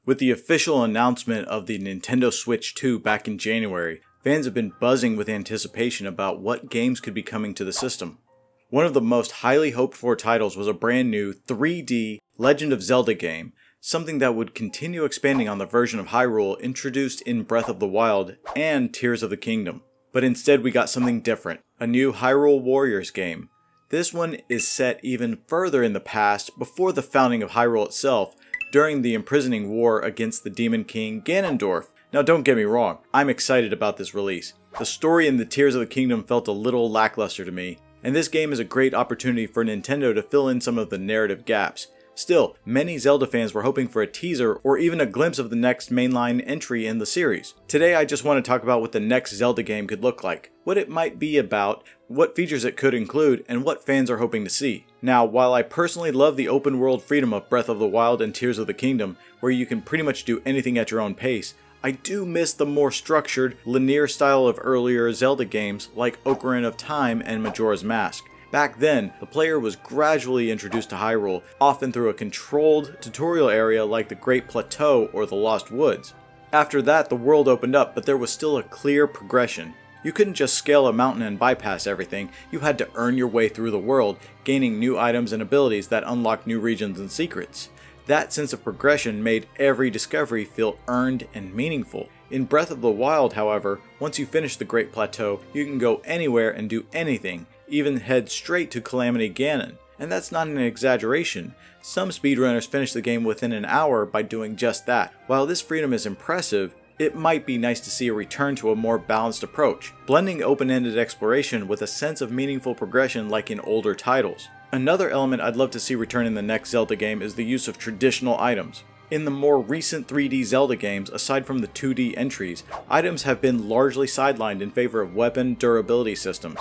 With the official announcement of the Nintendo Switch 2 back in January, fans have been buzzing with anticipation about what games could be coming to the system. One of the most highly hoped for titles was a brand new 3D Legend of Zelda game, something that would continue expanding on the version of Hyrule introduced in Breath of the Wild and Tears of the Kingdom. But instead we got something different, a new Hyrule Warriors game. This one is set even further in the past, before the founding of Hyrule itself, during the Imprisoning War against the Demon King Ganondorf. Now don't get me wrong, I'm excited about this release. The story in the Tears of the Kingdom felt a little lackluster to me, and this game is a great opportunity for Nintendo to fill in some of the narrative gaps. Still, many Zelda fans were hoping for a teaser or even a glimpse of the next mainline entry in the series. Today I just want to talk about what the next Zelda game could look like, what it might be about, what features it could include, and what fans are hoping to see. Now, while I personally love the open world freedom of Breath of the Wild and Tears of the Kingdom, where you can pretty much do anything at your own pace, I do miss the more structured, linear style of earlier Zelda games like Ocarina of Time and Majora's Mask. Back then, the player was gradually introduced to Hyrule, often through a controlled tutorial area like the Great Plateau or the Lost Woods. After that, the world opened up, but there was still a clear progression. You couldn't just scale a mountain and bypass everything, you had to earn your way through the world, gaining new items and abilities that unlocked new regions and secrets. That sense of progression made every discovery feel earned and meaningful. In Breath of the Wild, however, once you finish the Great Plateau, you can go anywhere and do anything, even head straight to Calamity Ganon. And that's not an exaggeration. Some speedrunners finish the game within an hour by doing just that. While this freedom is impressive, it might be nice to see a return to a more balanced approach, blending open-ended exploration with a sense of meaningful progression like in older titles. Another element I'd love to see return in the next Zelda game is the use of traditional items. In the more recent 3D Zelda games, aside from the 2D entries, items have been largely sidelined in favor of weapon durability systems.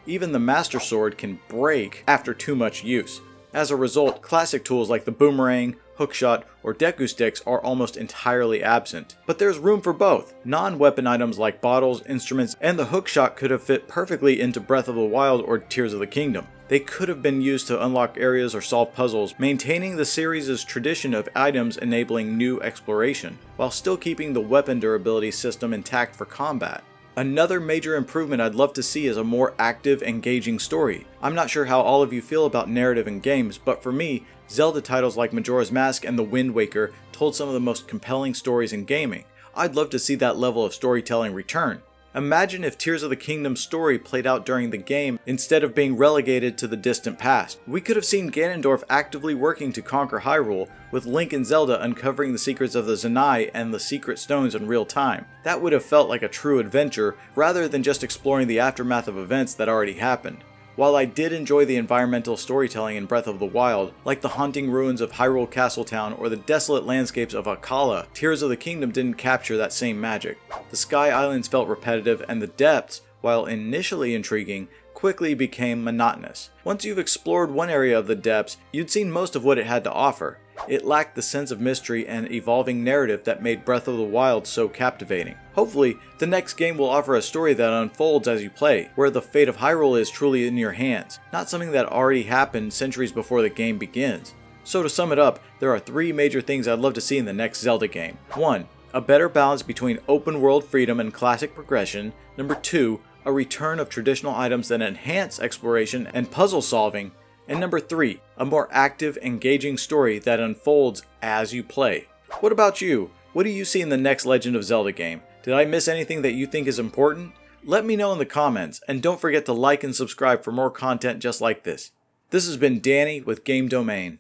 Even the Master Sword can break after too much use. As a result, classic tools like the boomerang, hookshot, or Deku sticks are almost entirely absent. But there's room for both. Non-weapon items like bottles, instruments, and the hookshot could have fit perfectly into Breath of the Wild or Tears of the Kingdom. They could have been used to unlock areas or solve puzzles, maintaining the series' tradition of items enabling new exploration, while still keeping the weapon durability system intact for combat. Another major improvement I'd love to see is a more active, engaging story. I'm not sure how all of you feel about narrative in games, but for me, Zelda titles like Majora's Mask and The Wind Waker told some of the most compelling stories in gaming. I'd love to see that level of storytelling return. Imagine if Tears of the Kingdom's story played out during the game instead of being relegated to the distant past. We could have seen Ganondorf actively working to conquer Hyrule, with Link and Zelda uncovering the secrets of the Zanai and the Secret Stones in real time. That would have felt like a true adventure, rather than just exploring the aftermath of events that already happened. While I did enjoy the environmental storytelling in Breath of the Wild, like the haunting ruins of Hyrule Castletown or the desolate landscapes of Akkala, Tears of the Kingdom didn't capture that same magic. The Sky Islands felt repetitive, and the depths, while initially intriguing, quickly became monotonous. Once you've explored one area of the depths, you'd seen most of what it had to offer. It lacked the sense of mystery and evolving narrative that made Breath of the Wild so captivating. Hopefully, the next game will offer a story that unfolds as you play, where the fate of Hyrule is truly in your hands, not something that already happened centuries before the game begins. So to sum it up, there are three major things I'd love to see in the next Zelda game. 1. A better balance between open world freedom and classic progression. 2. A return of traditional items that enhance exploration and puzzle solving. And 3, a more active, engaging story that unfolds as you play. What about you? What do you see in the next Legend of Zelda game? Did I miss anything that you think is important? Let me know in the comments, and don't forget to like and subscribe for more content just like this. This has been Danny with Game Domain.